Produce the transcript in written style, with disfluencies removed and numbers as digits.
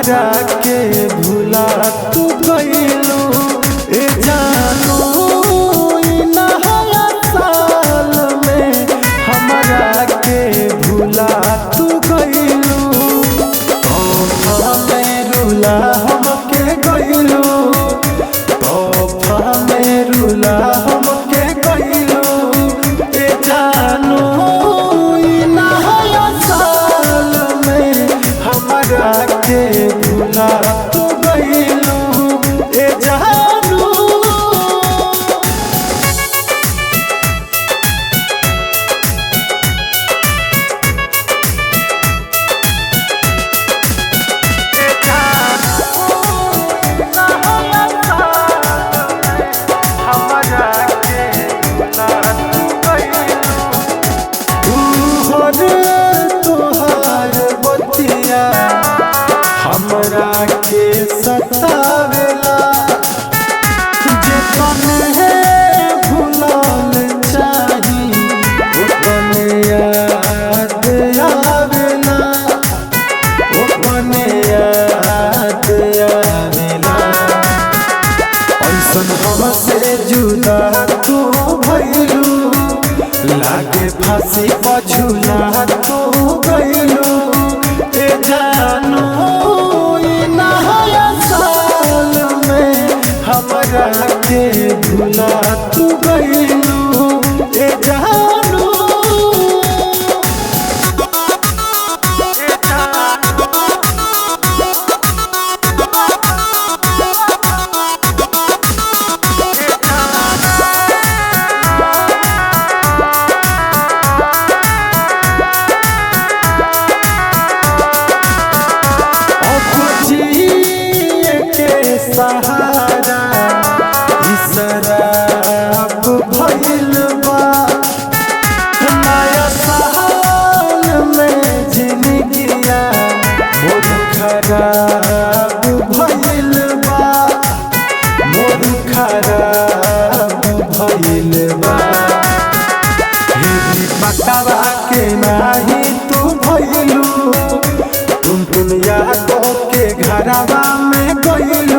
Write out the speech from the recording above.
हमरा के भुला तू गइलू ए जानू ई नया साल में हमरा के भुला तू गइलू में रुला हमके गइलू तोहफा में रुला हमके गइलू ए जानू ई नया साल में हमरा के भुला तू गइलू ए जानू। तोहार बतिया हमरा के सतावेला जे तने भुलाल चाही ओ तने याद आवेला ओ तने याद आवेला ऐसन हमसे जुदा तू भइलू लागे फांसी पर झूला तू गइलू ए जानू ई नया साल में हमरा के भुला तू गइलू ए जानू। सहारा शराब भइल बा नया साल में जिंदगिया मोर खराब भइल बा मोर खराब भइल बा पटावा के नाही तू भइलू तुम दुनिया के घरवा में गइलू